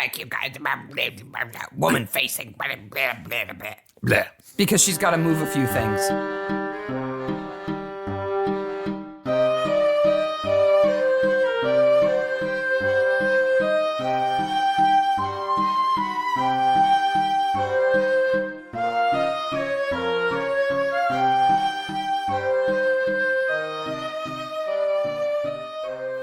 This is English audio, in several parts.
like you guys. Woman facing. Because she's got to move a few things.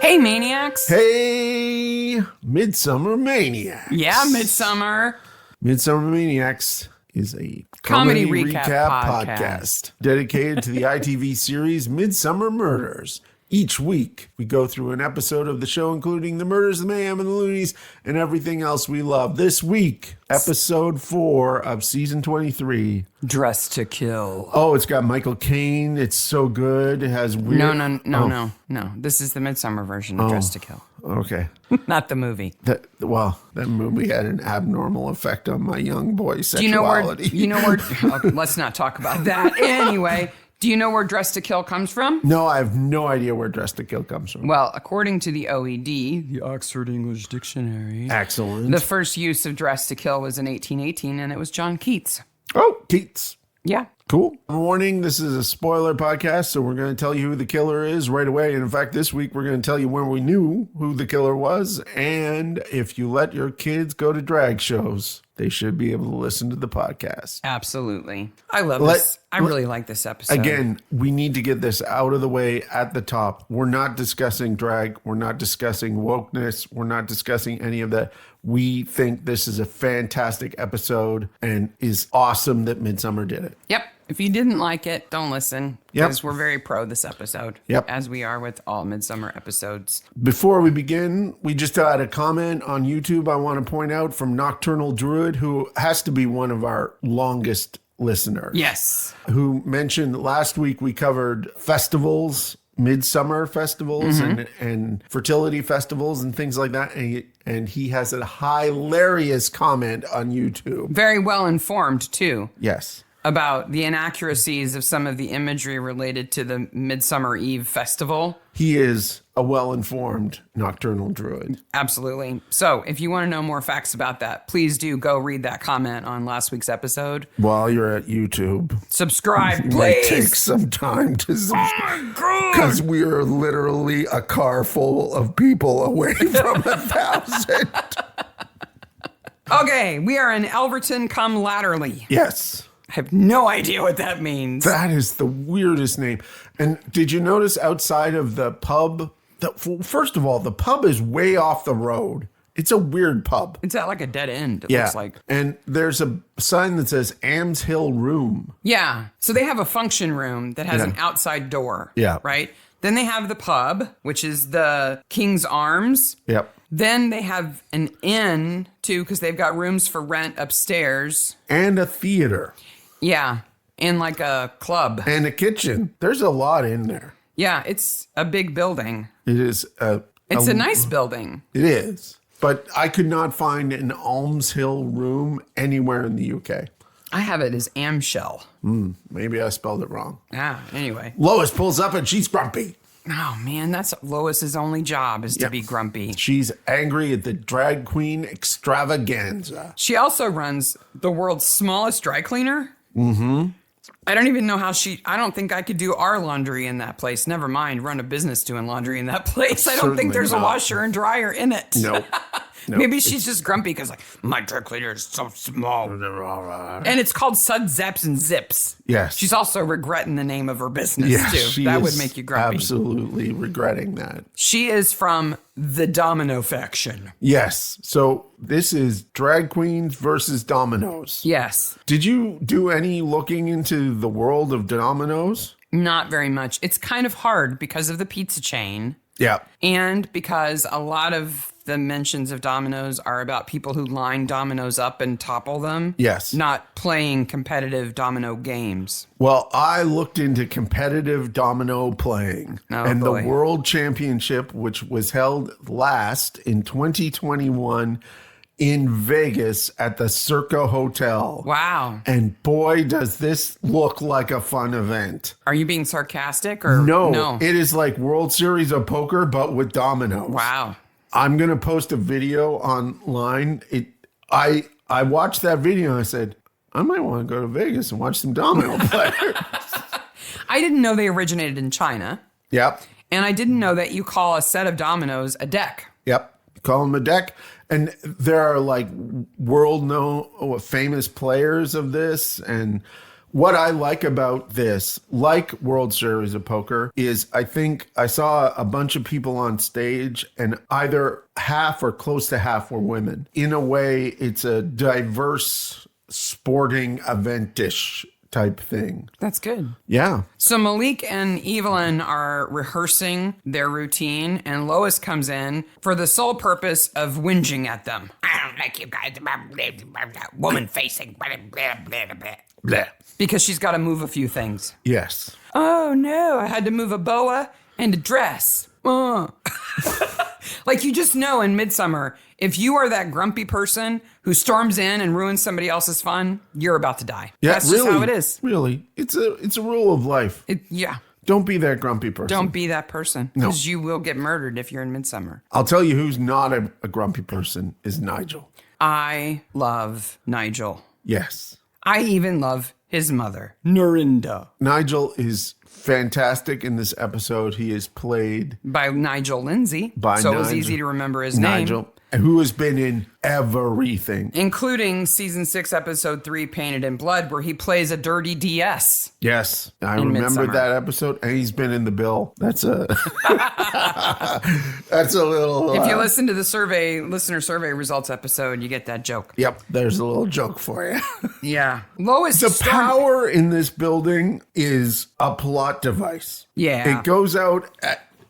Hey, Maniacs. Hey, Midsomer Maniacs. Yeah, Midsomer. Midsomer Maniacs is a Comedy recap podcast dedicated to the ITV series Midsomer Murders. Each week, we go through an episode of the show, including the murders, the mayhem, and the loonies, and everything else we love. This week, episode 4 of season 23. Dressed to Kill. Oh, it's got Michael Caine. It's so good. It has weird... No. This is the Midsomer version of Dressed to Kill. Okay. Not the movie. That movie had an abnormal effect on my young boy's sexuality. Okay, let's not talk about that. Anyway, do you know where Dressed to Kill comes from? No, I have no idea where Dressed to Kill comes from. Well, according to the OED, the Oxford English Dictionary, excellent. The first use of Dressed to Kill was in 1818, and it was John Keats. Oh, Keats. Yeah. Cool. Warning, this is a spoiler podcast, so we're going to tell you who the killer is right away. And in fact, this week we're going to tell you when we knew who the killer was. And if you let your kids go to drag shows, they should be able to listen to the podcast. Absolutely. I love this. I really like this episode. Again, we need to get this out of the way at the top. We're not discussing drag. We're not discussing wokeness. We're not discussing any of that. We think this is a fantastic episode and is awesome that Midsomer did it. Yep. If you didn't like it, don't listen. Because we're very pro this episode. Yep. As we are with all Midsomer episodes. Before we begin, we just had a comment on YouTube I want to point out from Nocturnal Druid, who has to be one of our longest listeners. Yes. Who mentioned last week we covered festivals, midsummer festivals and fertility festivals and things like that. And he has a hilarious comment on YouTube. Very well informed, too. Yes. About the inaccuracies of some of the imagery related to the Midsummer Eve festival. He is a well-informed Nocturnal Druid. Absolutely. So if you want to know more facts about that, please do go read that comment on last week's episode. While you're at YouTube. Subscribe, please. It might take some time to subscribe. Because we are literally a car full of people away from 1,000. Okay, we are in Elverton cum Latterly. Yes. I have no idea what that means. That is the weirdest name. And did you notice outside of the pub? First of all, the pub is way off the road. It's a weird pub. It's at like a dead end, it looks like. And there's a sign that says Ams Hill Room. Yeah. So they have a function room that has an outside door. Yeah. Right? Then they have the pub, which is the King's Arms. Yep. Then they have an inn, too, because they've got rooms for rent upstairs. And a theater. Yeah, and like a club. And a kitchen. There's a lot in there. Yeah, it's a big building. It is It's a nice building. It is. But I could not find an Alms Hill Room anywhere in the UK. I have it as Amshell. Maybe I spelled it wrong. Anyway. Lois pulls up and she's grumpy. Oh, man, that's Lois's only job is to be grumpy. She's angry at the drag queen extravaganza. She also runs the world's smallest dry cleaner. Mm-hmm. I don't even know how I don't think I could do our laundry in that place. Never mind, run a business doing laundry in that place. I don't think there's a washer and dryer in it. No. Maybe she's just grumpy because my dry cleaner is so small. And it's called Suds, Zaps, and Zips. Yes. She's also regretting the name of her business, too. That would make you grumpy. Absolutely regretting that. She is from the Domino faction. Yes. So this is drag queens versus Dominoes. Yes. Did you do any looking into the world of Dominoes? Not very much. It's kind of hard because of the pizza chain. Yeah. And because a lot of the mentions of dominoes are about people who line dominoes up and topple them. Yes. Not playing competitive domino games. Well, I looked into competitive domino playing. The World Championship, which was held last in 2021 in Vegas at the Circa Hotel. Wow. And boy, does this look like a fun event. Are you being sarcastic or No. It is like World Series of Poker, but with dominoes. Wow. I'm going to post a video online. I watched that video and I said, I might want to go to Vegas and watch some domino players. I didn't know they originated in China. Yep. And I didn't know that you call a set of dominoes a deck. Yep. Call them a deck. And there are like world-known, famous players of this. And what I like about this, like World Series of Poker, is I think I saw a bunch of people on stage and either half or close to half were women. In a way, it's a diverse sporting event-ish type thing. That's good. Yeah. So Malik and Evelyn are rehearsing their routine, and Lois comes in for the sole purpose of whinging at them. I don't like you guys. Woman facing. Because she's got to move a few things. Yes. Oh no, I had to move a boa and a dress. Like, you just know in Midsomer, if you are that grumpy person who storms in and ruins somebody else's fun, you're about to die. Yeah, That's really, just how it is. Really. It's a rule of life. Yeah. Don't be that grumpy person. Don't be that person. Because you will get murdered if you're in Midsomer. I'll tell you who's not a grumpy person is Nigel. I love Nigel. Yes. I even love his mother, Norinda. Nigel is fantastic in this episode. He is played by Nigel Lindsay. So it was easy to remember his name. Who has been in everything. Including season 6, episode 3, Painted in Blood, where he plays a dirty DS. Yes, I remember that episode, and he's been in The Bill. That's a that's a little. If you listen to the listener survey results episode, you get that joke. Yep, there's a little joke for you. Yeah, Lois. The power in this building is a plot device. Yeah, it goes out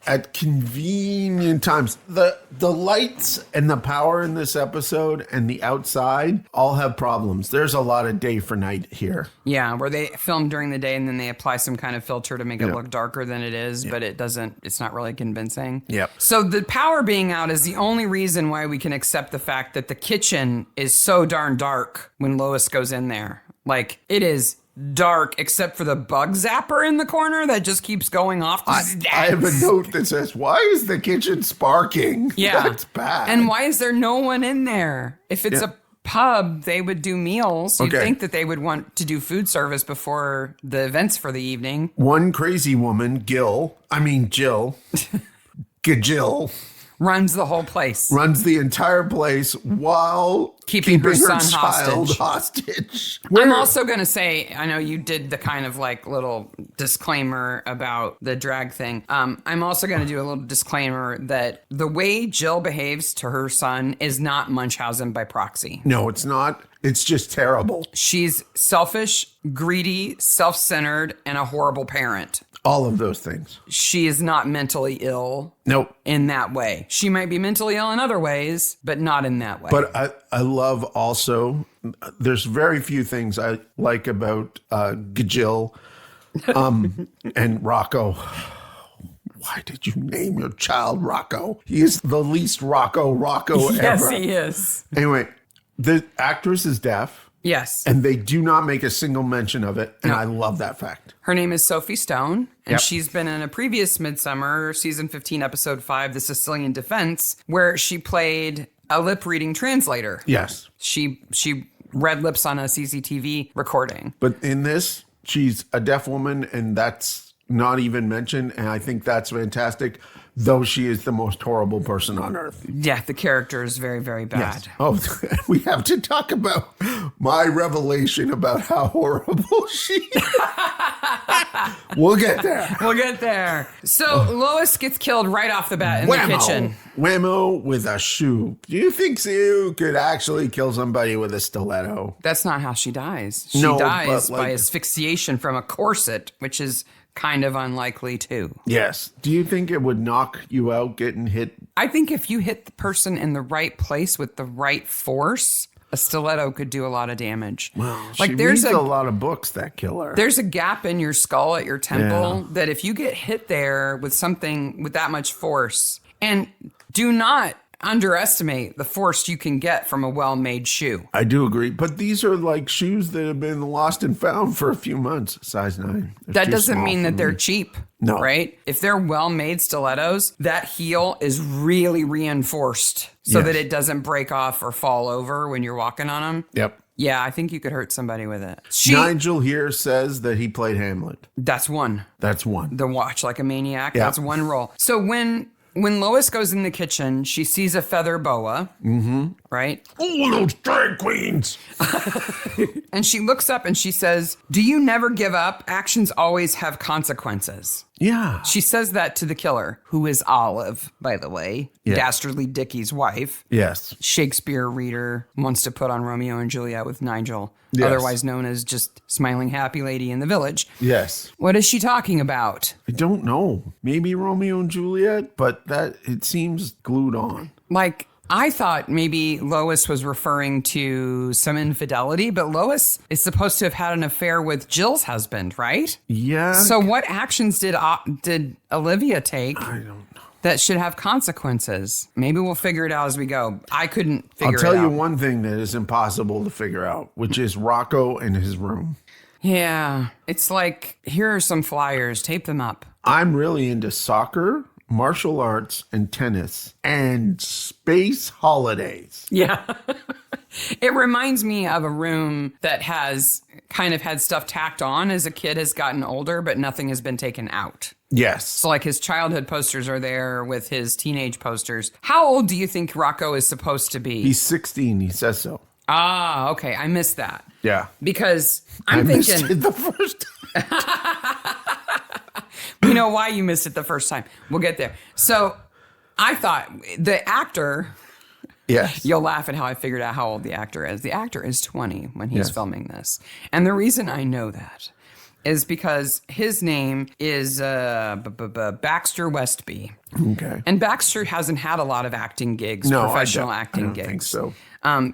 at convenient times. The lights and the power in this episode and the outside all have problems. There's a lot of day for night here. Yeah, where they film during the day and then they apply some kind of filter to make it look darker than it is, but it's not really convincing. Yep. So the power being out is the only reason why we can accept the fact that the kitchen is so darn dark when Lois goes in there. Like, it is dark except for the bug zapper in the corner that just keeps going off. I have a note that says, why is the kitchen sparking? Yeah. That's bad. And why is there no one in there? If it's a pub, they would do meals. You'd think that they would want to do food service before the events for the evening. One crazy woman, Jill, Gajil, runs the whole place. Runs the entire place while keeping her son hostage. I'm also going to say, I know you did the kind of like little disclaimer about the drag thing. I'm also going to do a little disclaimer that the way Jill behaves to her son is not Munchausen by proxy. No, it's not. It's just terrible. She's selfish, greedy, self-centered, and a horrible parent. All of those things. She is not mentally ill. Nope. In that way. She might be mentally ill in other ways, but not in that way. But I love also, there's very few things I like about Gajil and Rocco. Why did you name your child Rocco? He is the least Rocco ever. Yes, he is. Anyway, the actress is deaf. Yes. And they do not make a single mention of it. And I love that fact. Her name is Sophie Stone. And she's been in a previous Midsomer, season 15, episode 5, The Sicilian Defense, where she played a lip-reading translator. Yes. She read lips on a CCTV recording. But in this, she's a deaf woman, and that's not even mentioned. And I think that's fantastic. Though she is the most horrible person on earth. Yeah, the character is very, very bad. Yes. Oh, we have to talk about my revelation about how horrible she is. We'll get there. We'll get there. So Lois gets killed right off the bat in the kitchen. Whammo with a shoe. Do you think Sue could actually kill somebody with a stiletto? That's not how she dies. She dies by asphyxiation from a corset, which is kind of unlikely too. Yes. Do you think it would knock you out getting hit? I think if you hit the person in the right place with the right force, a stiletto could do a lot of damage. Well, like, there's a lot of books that kill her. There's a gap in your skull at your temple that if you get hit there with something with that much force, and do not underestimate the force you can get from a well-made shoe. I do agree. But these are like shoes that have been lost and found for a few months. Size 9. That doesn't mean that they're cheap. No. Right? If they're well-made stilettos, that heel is really reinforced so that it doesn't break off or fall over when you're walking on them. Yep. Yeah, I think you could hurt somebody with it. Nigel here says that he played Hamlet. That's one. That's one. The Watch Like a Maniac. Yeah. That's one role. So when Lois goes in the kitchen, she sees a feather boa. Mm-hmm. Right? Oh, those drag queens. And she looks up and she says, "Do you never give up? Actions always have consequences." Yeah. She says that to the killer, who is Olive, by the way, Dastardly Dickie's wife. Yes. Shakespeare reader, wants to put on Romeo and Juliet with Nigel, Yes. otherwise known as just Smiling Happy Lady in the Village. Yes. What is she talking about? I don't know. Maybe Romeo and Juliet, but that it seems glued on. Like, I thought maybe Lois was referring to some infidelity, but Lois is supposed to have had an affair with Jill's husband, right? Yeah. So what actions did Olivia take I don't know. that should have consequences? Maybe we'll figure it out as we go. I couldn't figure it out. I'll tell you one thing that is impossible to figure out, which is Rocco and his room. Yeah. It's like, here are some flyers. Tape them up. I'm really into soccer, martial arts, and tennis, and space holidays. Yeah. It reminds me of a room that has kind of had stuff tacked on as a kid has gotten older, but nothing has been taken out. Yes. So like his childhood posters are there with his teenage posters. How old do you think Rocco is supposed to be? He's 16. He says so. Ah, okay. I missed that. Yeah. because I I'm missed thinking... it the first time. You know why you missed it the first time. We'll get there. So I thought the actor... Yes. You'll laugh at how I figured out how old the actor is. The actor is 20 when he's Yes. filming this. And the reason I know that is because his name is Baxter Westby. Okay. And Baxter hasn't had a lot of acting gigs, No, professional I acting don't gigs. think so.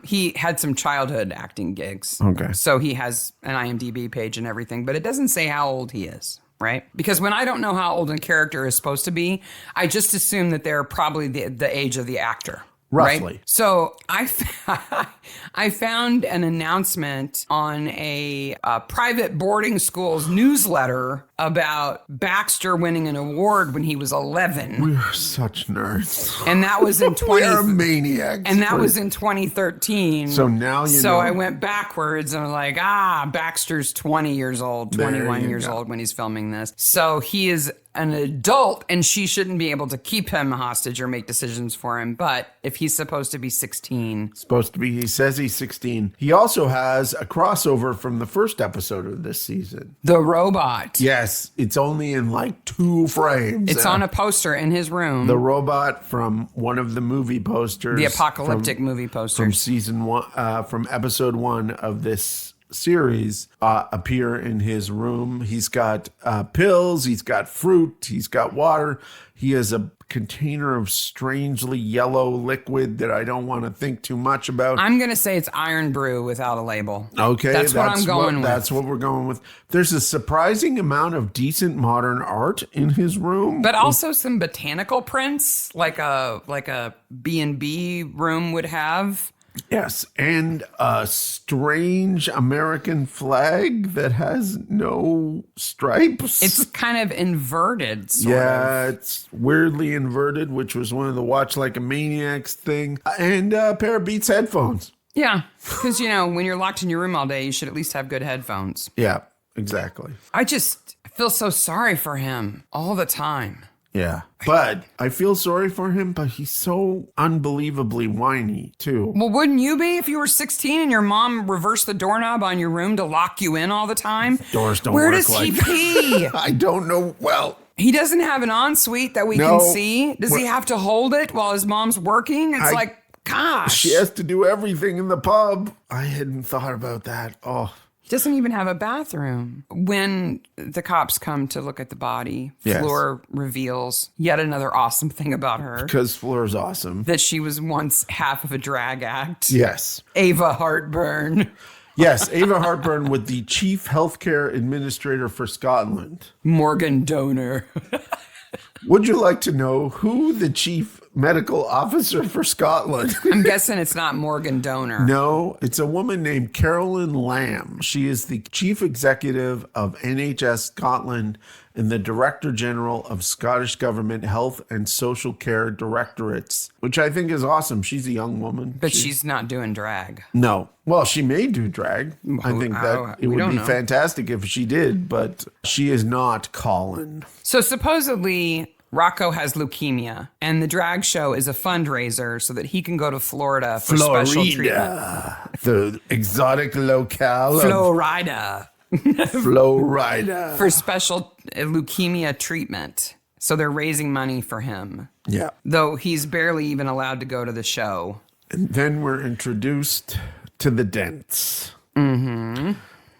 He had some childhood acting gigs. Okay. So he has an IMDb page and everything, but it doesn't say how old he is. Right? Because when I don't know how old a character is supposed to be, I just assume that they're probably the age of the actor. Roughly. Right? So I found an announcement on a private boarding school's newsletter about Baxter winning an award when he was 11. We are such nerds. And that was in We are maniacs. And that was in 2013. So now you know. I went backwards and I'm like, Baxter's 20 years old, There 21 you years go. old when he's filming this. So he is an adult and she shouldn't be able to keep him hostage or make decisions for him. But if he's supposed to be 16. Supposed to be, he says he's 16. He also has a crossover from the first episode of this season. The robot. Yes, it's only in like 2 frames. It's on a poster in his room. The robot from one of the movie posters. The apocalyptic movie From posters. season 1, from episode 1 of this series appear in his room. He's got pills, he's got fruit, he's got water. He has a container of strangely yellow liquid that I don't want to think too much about. I'm going to say it's Iron Brew without a label. Okay, That's what I'm going with. That's what we're going with. There's a surprising amount of decent modern art in his room. But also some botanical prints like a B&B room would have. Yes, and a strange American flag that has no stripes. It's kind of inverted, sort yeah, of. it's weirdly inverted, which was one of the Watch Like a Maniacs thing. And a pair of Beats headphones. Yeah, because, when you're locked in your room all day, you should at least have good headphones. Yeah, exactly. I feel so sorry for him all the time. Yeah. But I feel sorry for him, but he's so unbelievably whiny, too. Well, wouldn't you be if you were 16 and your mom reversed the doorknob on your room to lock you in all the time? Doors don't Where work does he like pee? I don't know. Well, He doesn't have an ensuite that we No. can see. Does he have to hold it while his mom's working? It's like, gosh. she has to do everything in the pub. I hadn't thought about that. Oh, He doesn't even have a bathroom. When the cops come to look at the body, Yes. Fleur reveals yet another awesome thing about her. because Fleur's awesome. That she was once half of a drag act. Yes. Ava Heartburn. Yes, Ava Hartburn with the Chief Healthcare Administrator for Scotland. Morgan Donor. Would you like to know who the Chief medical officer for Scotland. I'm guessing it's not Morgan Donor. No, it's a woman named Carolyn Lamb. She is the chief executive of NHS Scotland and the Director General of Scottish Government Health and Social Care Directorates, which I think is awesome. She's a young woman. But she's not doing drag. No. Well, she may do drag. I think that it would be fantastic if she did, but she is not Colin. So supposedly Rocco has leukemia, and the drag show is a fundraiser so that he can go to Florida for special treatment. The exotic locale. Florida. Florida. For special leukemia treatment. So they're raising money for him. Yeah. Though he's barely even allowed to go to the show. And then we're introduced to the Dents. Mm-hmm.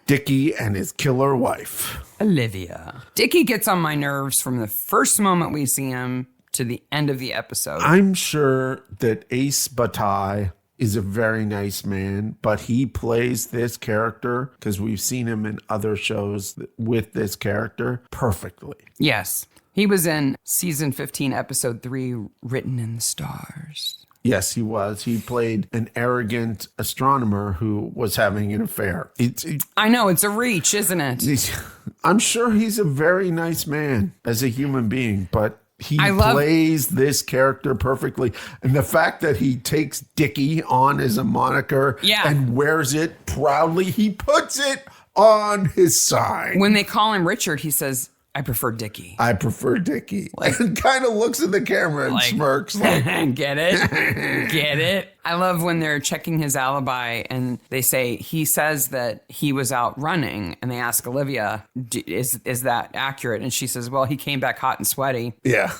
Dickie and his killer wife. Olivia. Dickie gets on my nerves from the first moment we see him to the end of the episode. I'm sure that Ace Bataille is a very nice man, but he plays this character, because we've seen him in other shows with this character, perfectly. Yes. He was in season 15, episode 3, Written in the Stars. Yes, he was. He played an arrogant astronomer who was having an affair. I know, it's a reach, isn't it? I'm sure he's a very nice man as a human being, but he plays this character perfectly. And the fact that he takes Dickie on as a moniker and wears it proudly, he puts it on his sign. When they call him Richard, he says, I prefer Dickie. I prefer Dickie. And kind of looks at the camera and smirks. Like, get it? Get it? I love when they're checking his alibi and they say, he says that he was out running. And they ask Olivia, is that accurate? And she says, well, he came back hot and sweaty. Yeah.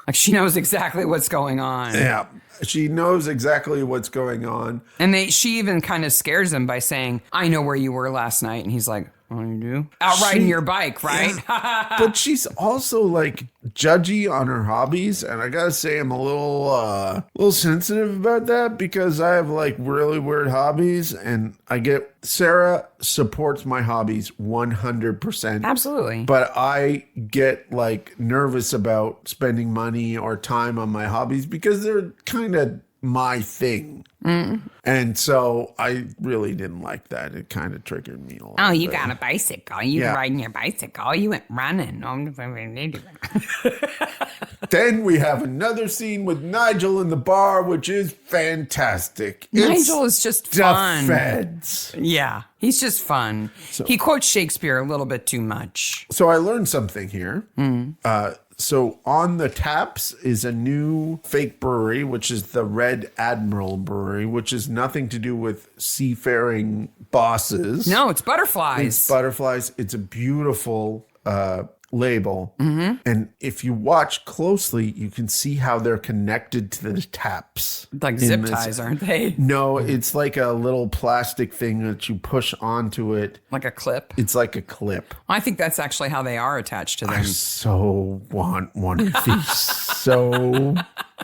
Like she knows exactly what's going on. Yeah. She knows exactly what's going on. And she even kind of scares him by saying, I know where you were last night. And he's like, oh, you do? Out riding your bike, right? Yeah. But she's also like judgy on her hobbies. And I gotta say, I'm a little sensitive about that, because I have like really weird hobbies, and Sarah supports my hobbies 100%. Absolutely. But I get like nervous about spending money or time on my hobbies because they're kind of my thing. And so I really didn't like that. It kind of triggered me a lot. Oh, you got a bicycle. You riding your bicycle. You went running. Then we have another scene with Nigel in the bar, which is fantastic. Nigel is just fun. Feds. Yeah, he's just fun. He quotes Shakespeare a little bit too much. So I learned something here. So on the taps is a new fake brewery, which is the Red Admiral Brewery, which is nothing to do with seafaring bosses. No, it's butterflies. It's butterflies. It's a beautiful label. And if you watch closely, you can see how they're connected to the taps. Like zip ties, aren't they? No, it's like a little plastic thing that you push onto it. Like a clip? It's like a clip. I think that's actually how they are attached to them. I so want one of these so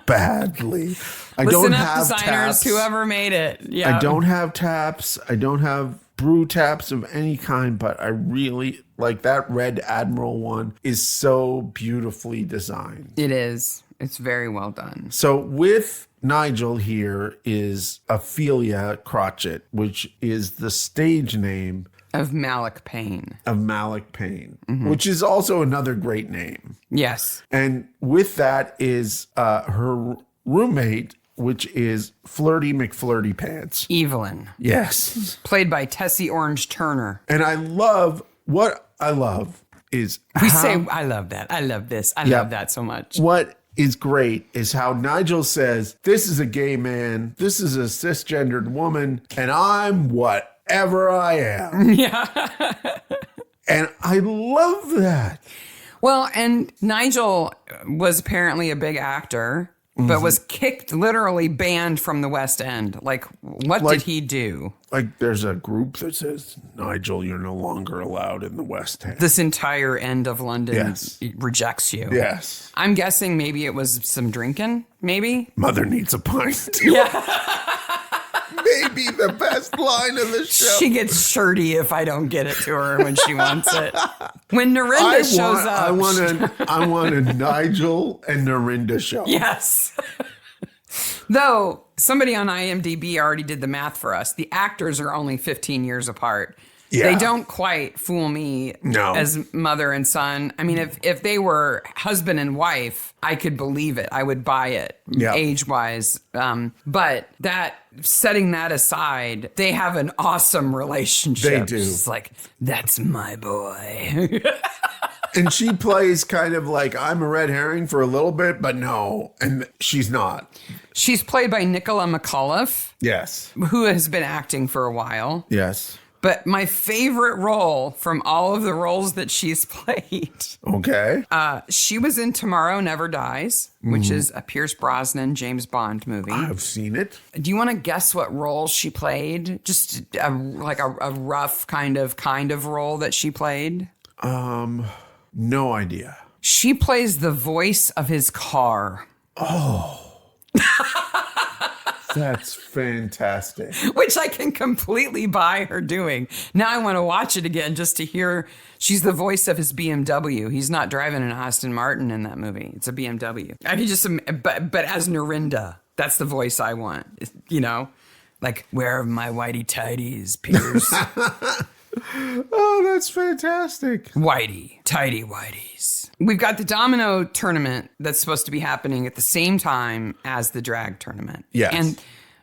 badly. I don't have designers, taps. Whoever made it. Yeah. I don't have taps. I don't have brew taps of any kind, but I really like that Red Admiral one is so beautifully designed. It is. It's very well done. So with Nigel here is Ophelia Crotchet, which is the stage name of Malik Payne. Which is also another great name. Yes. And with that is her roommate, which is Flirty McFlirty Pants. Evelyn. Yes. Played by Tessie Orange Turner. And what I love is we say, I love that. I love this. I love that so much. What is great is how Nigel says, this is a gay man, this is a cisgendered woman, and I'm whatever I am. Yeah. And I love that. Well, and Nigel was apparently a big actor, but was kicked, literally banned from the West End. Like, what did he do? Like, there's a group that says, Nigel, you're no longer allowed in the West End. This entire end of London rejects you. Yes. I'm guessing maybe it was some drinking, maybe? Mother needs a pint. Yeah. Maybe the best line of the show. She gets shirty if I don't get it to her when she wants it. When Narinda shows up. I want a Nigel and Narinda show. Yes. Though somebody on IMDb already did the math for us. The actors are only 15 years apart. Yeah. They don't quite fool me as mother and son. I mean, if they were husband and wife, I could believe it. I would buy it age-wise. But setting that aside, they have an awesome relationship. They do. It's like, that's my boy. And she plays kind of like, I'm a red herring for a little bit, but no. And she's not. She's played by Nicola McAuliffe. Yes. Who has been acting for a while. Yes. But my favorite role from all of the roles that she's played. Okay. She was in Tomorrow Never Dies, which is a Pierce Brosnan James Bond movie. I've seen it. Do you want to guess what role she played? Just a rough kind of role that she played? No idea. She plays the voice of his car. Oh. That's fantastic. Which I can completely buy her doing. Now I want to watch it again just to hear she's the voice of his BMW. He's not driving an Aston Martin in that movie. It's a BMW. I could just, but as Narinda, that's the voice I want. You know, like, where are my whitey tidies, Pierce? Oh, that's fantastic. Whitey, tidy whiteys. We've got the domino tournament that's supposed to be happening at the same time as the drag tournament. Yes. And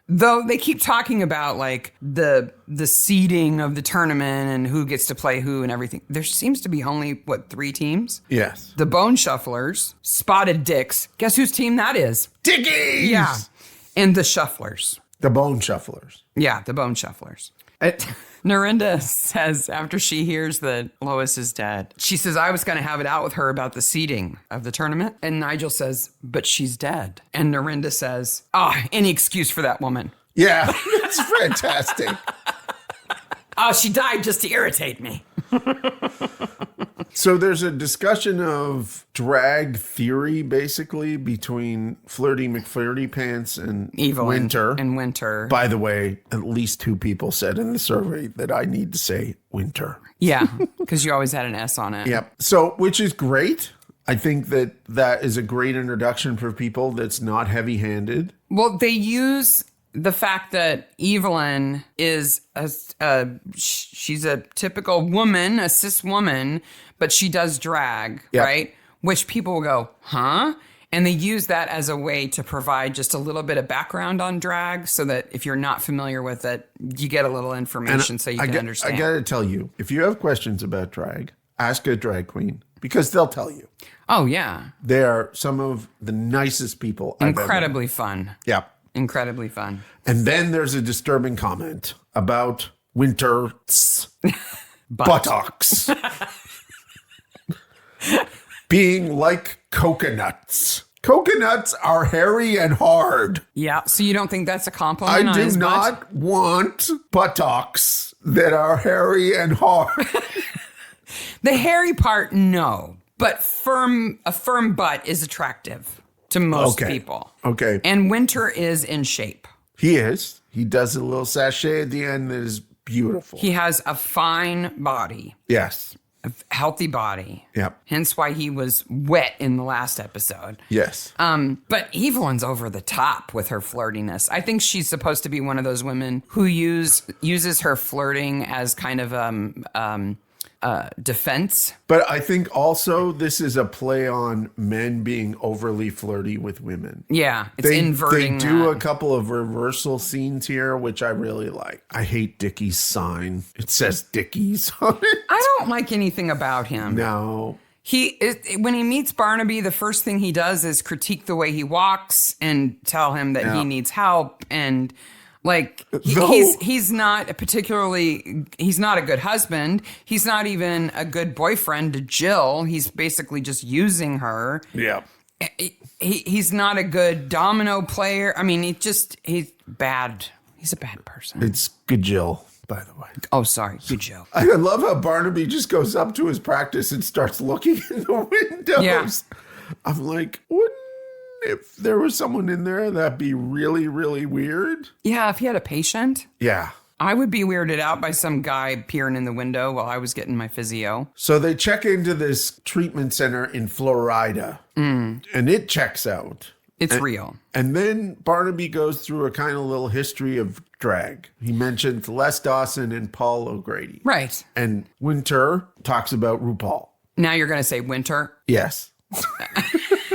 though they keep talking about like the seeding of the tournament and who gets to play who and everything, there seems to be only, 3 teams? Yes. The Bone Shufflers, Spotted Dicks. Guess whose team that is? Dickies! Yeah. And the Shufflers. The Bone Shufflers. Yeah, the Bone Shufflers. Narinda says after she hears that Lois is dead, she says, I was going to have it out with her about the seeding of the tournament. And Nigel says, but she's dead. And Narinda says, any excuse for that woman. Yeah, that's fantastic. She died just to irritate me. So there's a discussion of drag theory, basically, between Flirty McFlirty Pants and Winter. And Winter. By the way, at least 2 people said in the survey that I need to say Winter. Yeah, because you always had an S on it. Yep. So, which is great. I think that is a great introduction for people that's not heavy-handed. Well, they use the fact that Evelyn is she's a typical woman, a cis woman, but she does drag, right? Which people will go, huh? And they use that as a way to provide just a little bit of background on drag so that if you're not familiar with it, you get a little information so you can understand. I got to tell you, if you have questions about drag, ask a drag queen because they'll tell you. Oh, yeah. They are some of the nicest people I've ever Incredibly fun. Yeah. Incredibly fun. And then there's a disturbing comment about Winter's buttocks being like coconuts. Coconuts are hairy and hard. Yeah, so you don't think that's a compliment? I do not want buttocks that are hairy and hard. The hairy part, no. But a firm butt is attractive to most people. Okay. And Winter is in shape. He is. He does a little sachet at the end that is beautiful. He has a fine body. Yes. A healthy body. Yep. Hence why he was wet in the last episode. Yes. But Evelyn's over the top with her flirtiness. I think she's supposed to be one of those women who uses her flirting as kind of defense. But I think also this is a play on men being overly flirty with women. Yeah, it's inverting. They do a couple of reversal scenes here, which I really like. I hate Dickie's sign. It says Dickies on it. I don't like anything about him. No. When he meets Barnaby, the first thing he does is critique the way he walks and tell him that he needs help. And like he's not a good husband. He's not even a good boyfriend to Jill. He's basically just using her. Yeah. He's not a good domino player. I mean, he's bad. He's a bad person. It's good Jill, by the way. Oh, sorry. Good Jill. I love how Barnaby just goes up to his practice and starts looking in the windows. Yeah. I'm like, if there was someone in there, that'd be really, really weird. Yeah, if he had a patient. Yeah. I would be weirded out by some guy peering in the window while I was getting my physio. So they check into this treatment center in Florida, and it checks out. It's real. And then Barnaby goes through a kind of little history of drag. He mentions Les Dawson and Paul O'Grady. Right. And Winter talks about RuPaul. Now you're going to say Winter Yes.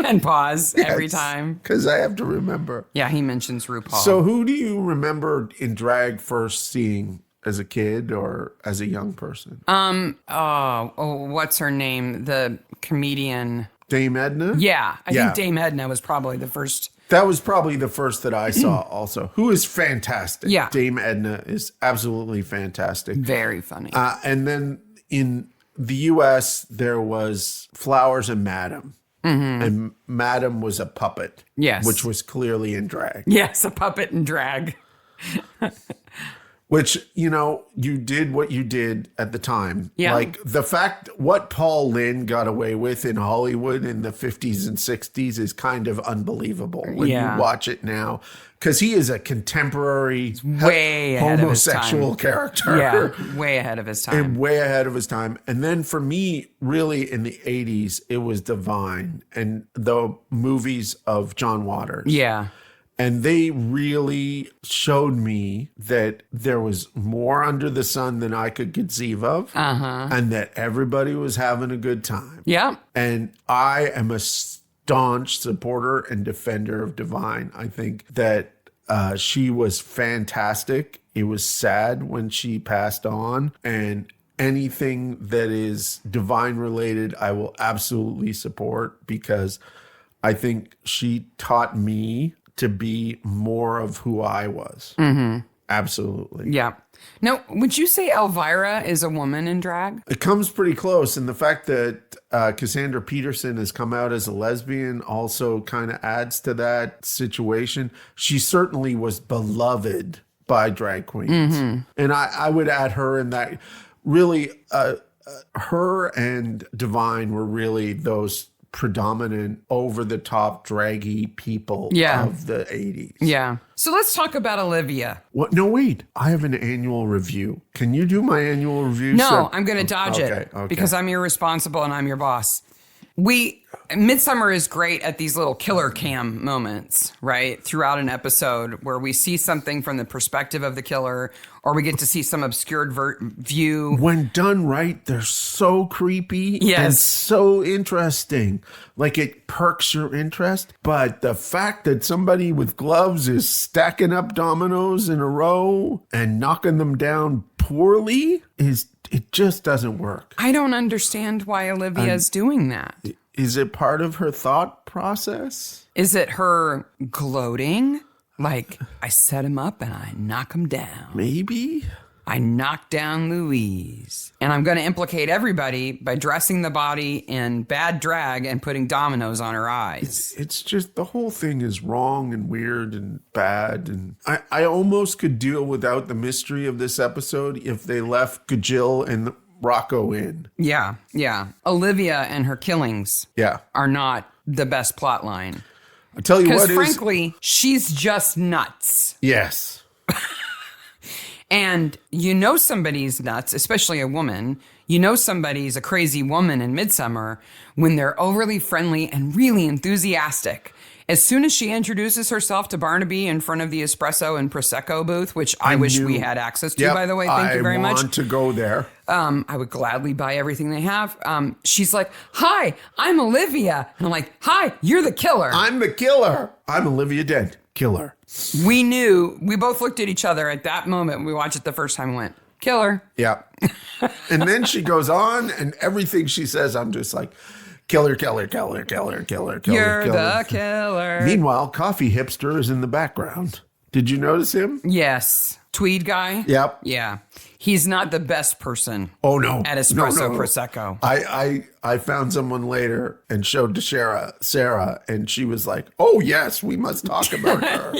and pause every time. Because I have to remember. Yeah, he mentions RuPaul. So who do you remember in drag first seeing as a kid or as a young person? What's her name? The comedian. Dame Edna? Yeah, I think Dame Edna was probably the first. That was probably the first that I saw also, who is fantastic. Yeah. Dame Edna is absolutely fantastic. Very funny. And then in the U.S., there was Flowers and Madam. Mm-hmm. And Madam was a puppet. Yes. Which was clearly in drag. Yes, a puppet in drag. Which, you know, you did what you did at the time. Yeah. Like the fact what Paul Lynde got away with in Hollywood in the 50s and 60s is kind of unbelievable when you watch it now. Because he is a contemporary way ahead homosexual of his time. character. Yeah, way ahead of his time. And way ahead of his time. And then for me, really in the 80s, it was Divine and the movies of John Waters. Yeah. And they really showed me that there was more under the sun than I could conceive of. And that everybody was having a good time. Yeah. And I am a staunch supporter and defender of Divine. I think that she was fantastic. It was sad when she passed on. And anything that is Divine related, I will absolutely support because I think she taught me to be more of who I was. Mm-hmm. Absolutely. Yeah. Now, would you say Elvira is a woman in drag? It comes pretty close. And the fact that Cassandra Peterson has come out as a lesbian also kind of adds to that situation. She certainly was beloved by drag queens. Mm-hmm. And I would add her in that. Really, her and Divine were really those predominant over-the-top draggy people of the 80s. Yeah. So let's talk about Olivia. What? No, wait. I have an annual review. Can you do my annual review? No, I'm going to dodge it because I'm irresponsible and I'm your boss. Midsomer is great at these little killer cam moments, right? Throughout an episode where we see something from the perspective of the killer or we get to see some obscured view. When done right, they're so creepy and so interesting. Like it perks your interest. But the fact that somebody with gloves is stacking up dominoes in a row and knocking them down poorly it just doesn't work. I don't understand why Olivia is doing that. Is it part of her thought process? Is it her gloating? Like, I set him up and I knock him down. Maybe. I knocked down Louise. And I'm going to implicate everybody by dressing the body in bad drag and putting dominoes on her eyes. It's just the whole thing is wrong and weird and bad. And I almost could deal without the mystery of this episode if they left Gajil and Rocco in. Yeah, yeah. Olivia and her killings are not the best plot line. I'll tell you what is... Because frankly, she's just nuts. Yes. And you know somebody's nuts, especially a woman. You know somebody's a crazy woman in Midsomer when they're overly friendly and really enthusiastic. As soon as she introduces herself to Barnaby in front of the espresso and Prosecco booth, which I wish we had access to, by the way. Thank you very much. I want to go there. I would gladly buy everything they have. She's like, "Hi, I'm Olivia." And I'm like, "Hi, you're the killer." I'm the killer. I'm Olivia Dent, killer. We knew. We both looked at each other at that moment when we watched it the first time and went, "Killer." Yeah. And then she goes on and everything she says, I'm just like, killer, killer, killer, killer, killer, killer. You're the killer. Meanwhile, Coffee Hipster is in the background. Did you notice him? Yes. Tweed guy? Yep. Yeah. He's not the best person. Oh, no. At espresso No. Prosecco. I found someone later and showed to Sarah, and she was like, "Oh, yes, we must talk about her."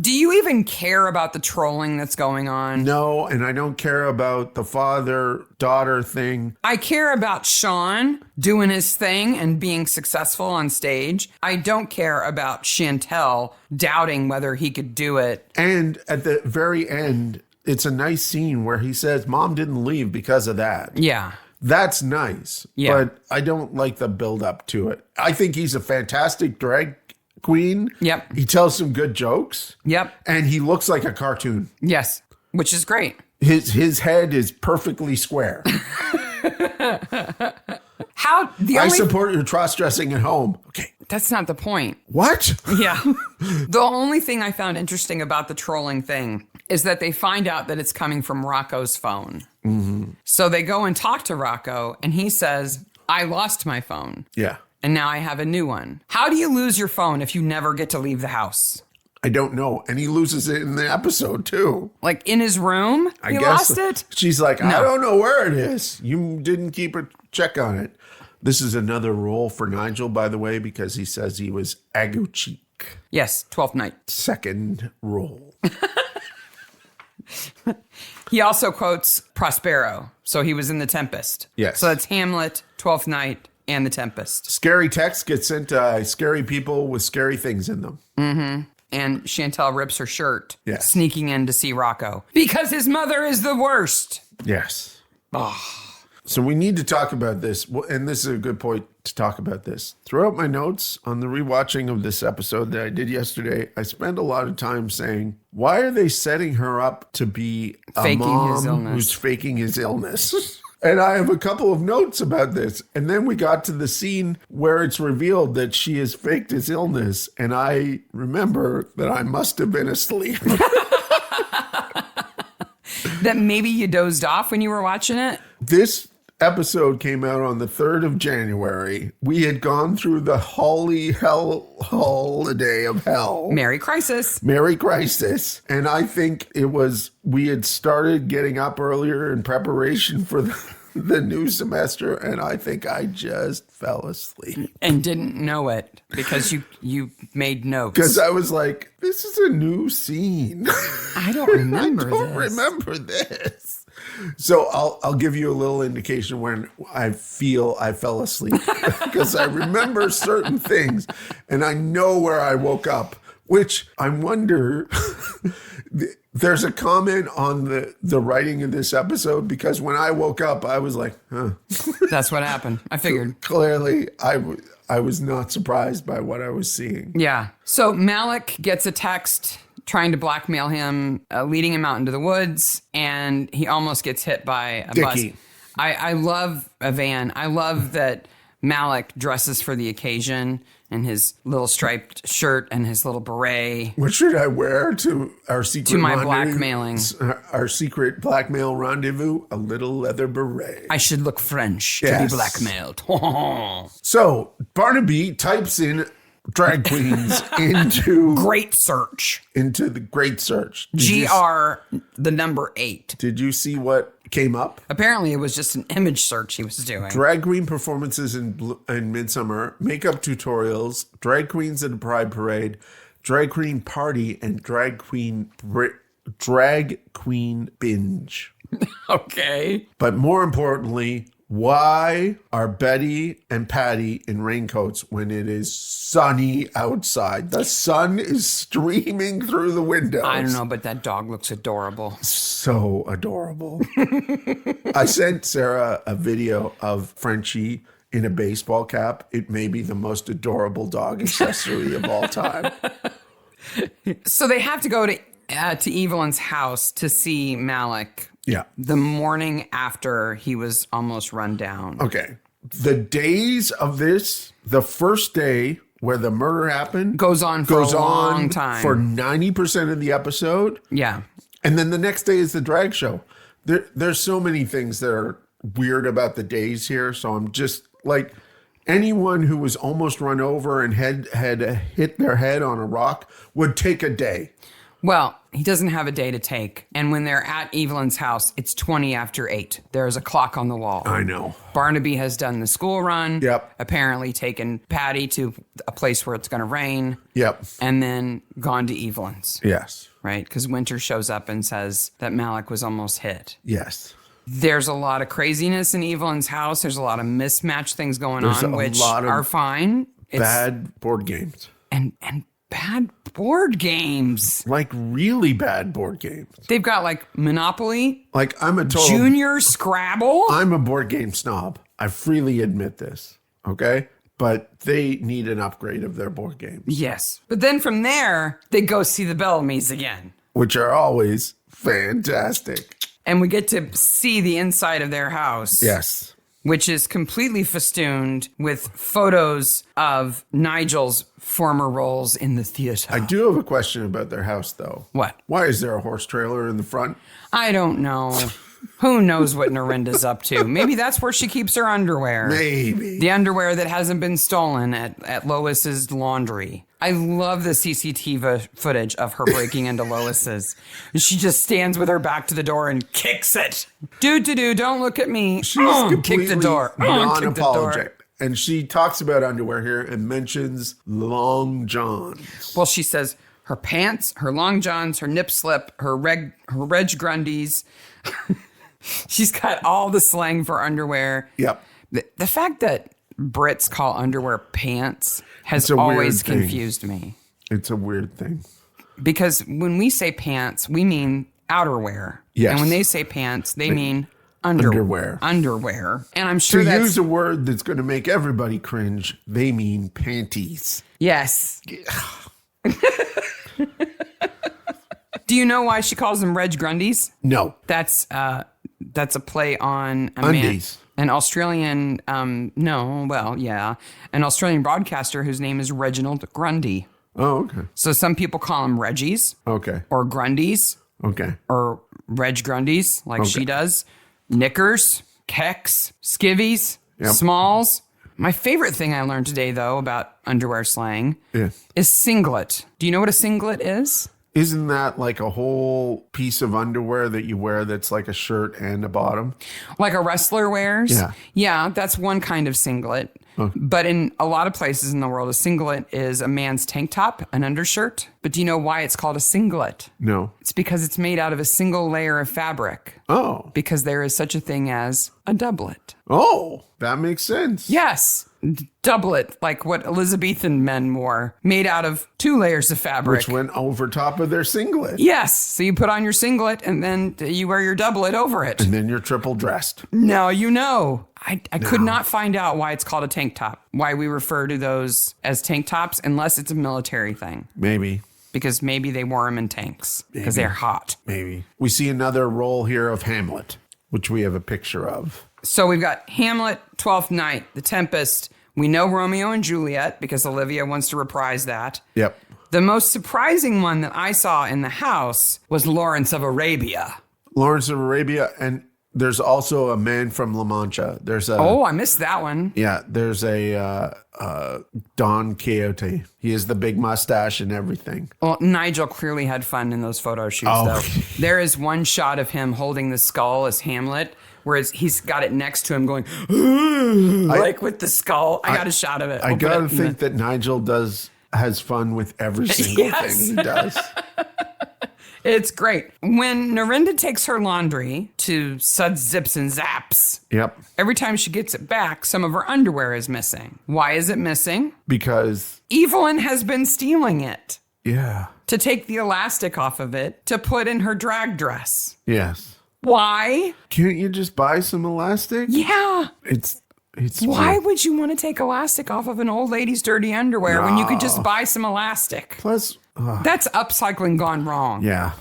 Do you even care about the trolling that's going on? No, and I don't care about the father-daughter thing. I care about Sean doing his thing and being successful on stage. I don't care about Chantel doubting whether he could do it. And at the very end, it's a nice scene where he says, "Mom didn't leave because of that." Yeah. That's nice. Yeah. But I don't like the build up to it. I think he's a fantastic drag queen. Yep. He tells some good jokes. Yep. And he looks like a cartoon. Yes, which is great. His head is perfectly square. I support your cross-dressing at home. Okay. That's not the point. What? Yeah. The only thing I found interesting about the trolling thing is that they find out that it's coming from Rocco's phone. Mm-hmm. So they go and talk to Rocco, and he says, I lost my phone. Yeah. And now I have a new one. How do you lose your phone if you never get to leave the house? I don't know. And he loses it in the episode, too. Like in his room? He lost it? She's like, I don't know where it is. You didn't keep a check on it. This is another role for Nigel, by the way, because he says he was Aguchik. Yes, 12th night. Second role. He also quotes Prospero. So he was in The Tempest. Yes. So that's Hamlet, 12th Night, and The Tempest. Scary texts get sent to scary people with scary things in them. Mm-hmm. And Chantal rips her shirt, yes. Sneaking in to see Rocco. Because his mother is the worst. Yes. Oh. So we need to talk about this, and this is a good point to talk about this. Throughout my notes on the rewatching of this episode that I did yesterday, I spent a lot of time saying, why are they setting her up to be a mom who's faking his illness? And I have a couple of notes about this. And then we got to the scene where it's revealed that she has faked his illness. And I remember that I must have been asleep. That maybe you dozed off when you were watching it? This episode came out on the 3rd of January. We had gone through the holiday of hell. Merry Crisis. Merry Crisis. And I think we had started getting up earlier in preparation for the new semester. And I think I just fell asleep. And didn't know it because you made notes. Because I was like, this is a new scene. I don't remember this. I don't remember this. So I'll give you a little indication when I feel I fell asleep because I remember certain things and I know where I woke up, which I wonder. There's a comment on the writing of this episode because when I woke up, I was like, huh. That's what happened. I figured. Clearly, I was not surprised by what I was seeing. Yeah. So Malik gets a text trying to blackmail him, leading him out into the woods, and he almost gets hit by a bus. I love a van. I love that Malik dresses for the occasion in his little striped shirt and his little beret. What should I wear to our secret to my blackmailing? Our secret blackmail rendezvous? A little leather beret. I should look French to be blackmailed. So Barnaby types in drag queens into great search. Into the great search. the number 8. Did you see what came up? Apparently it was just an image search he was doing. Drag queen performances in Midsomer, makeup tutorials, drag queens at a pride parade, drag queen party, and drag queen binge. Okay. But more importantly, why are Betty and Patty in raincoats when it is sunny outside? The sun is streaming through the windows. I don't know, but that dog looks adorable. So adorable. I sent Sarah a video of Frenchie in a baseball cap. It may be the most adorable dog accessory of all time. So they have to go to Evelyn's house to see Malik. Yeah. The morning after he was almost run down. Okay. The days of this, the first day where the murder happened goes on for a long time. For 90% of the episode. Yeah. And then the next day is the drag show. There's so many things that are weird about the days here. So I'm just like, anyone who was almost run over and had hit their head on a rock would take a day. Well, he doesn't have a day to take. And when they're at Evelyn's house, it's 20 after 8. There's a clock on the wall. I know. Barnaby has done the school run. Yep. Apparently taken Patty to a place where it's going to rain. Yep. And then gone to Evelyn's. Yes. Right? Because Winter shows up and says that Malik was almost hit. Yes. There's a lot of craziness in Evelyn's house. There's a lot of mismatched things going on, which are fine. Bad board games. And bad board games. Like really bad board games. They've got like Monopoly. Like I'm a total Junior Scrabble. I'm a board game snob. I freely admit this. Okay? but they need an upgrade of their board games, Yes. But then from there, they go see the Bellamy's again. which are always fantastic. And we get to see the inside of their house. Yes. Which is completely festooned with photos of Nigel's former roles in the theater. I do have a question about their house, though. What? Why is there a horse trailer in the front? I don't know. Who knows what Narinda's up to? Maybe that's where she keeps her underwear. Maybe. The underwear that hasn't been stolen at Lois's laundry. I love the CCTV footage of her breaking into Lois's. She just stands with her back to the door and kicks it. Do, don't look at me. She's completely kick the door. Kick the non-apologetic. door. And she talks about underwear here and mentions long johns. Well, she says her pants, her long johns, her nip slip, her Reg Grundies. She's got all the slang for underwear. Yep. The fact that Brits call underwear pants has It's a weird always thing. confused me. It's a weird thing. Because when we say pants, we mean outerwear. Yes. And when they say pants, they mean underwear. Underwear. And I'm sure To that's... use a word that's going to make everybody cringe, they mean panties. Yes. Do you know why she calls them Reg Grundies? No. That's a play on Undies. an Australian, an Australian broadcaster whose name is Reginald Grundy. Oh, okay. So some people call him Reggies Okay. or Grundies Okay. or Reg Grundies, like she does. Knickers, kecks, skivvies, Yep. smalls. My favorite thing I learned today, though, about underwear slang Yeah. is singlet. Do you know what a singlet is? Isn't that like a whole piece of underwear that you wear that's like a shirt and a bottom? Like a wrestler wears? Yeah. Yeah, that's one kind of singlet. But in a lot of places in the world, a singlet is a man's tank top, an undershirt. But do you know why it's called a singlet? No. It's because it's made out of a single layer of fabric. Oh. Because there is such a thing as a doublet. Oh, that makes sense. Yes, doublet, like what Elizabethan men wore, made out of 2 layers of fabric. Which went over top of their singlet. Yes, so you put on your singlet and then you wear your doublet over it. And then you're triple dressed. Now you know. I could not find out why it's called a tank top, why we refer to those as tank tops, unless it's a military thing. Maybe. Because maybe they wore them in tanks because they're hot. Maybe. We see another role here of Hamlet, which we have a picture of. So we've got Hamlet, Twelfth Night, The Tempest. We know Romeo and Juliet because Olivia wants to reprise that. Yep. The most surprising one that I saw in the house was Lawrence of Arabia. Lawrence of Arabia, and there's also a Man from La Mancha. There's a Oh, I missed that one. yeah. There's a Don Quixote. He has the big mustache and everything. Well, Nigel clearly had fun in those photo shoots, though. There is one shot of him holding the skull as Hamlet, whereas he's got it next to him going, like with the skull. I got a shot of it. I We'll put gotta it in think that Nigel has fun with every single Yes. thing he does. It's great. When Narinda takes her laundry to Suds, Zips, and Zaps, Yep. every time she gets it back, some of her underwear is missing. Why is it missing? Because Evelyn has been stealing it yeah. to take the elastic off of it to put in her drag dress. Yes. Why? Can't you just buy some elastic? Yeah. It's Why would you want to take elastic off of an old lady's dirty underwear when you could just buy some elastic? plus That's upcycling gone wrong. yeah.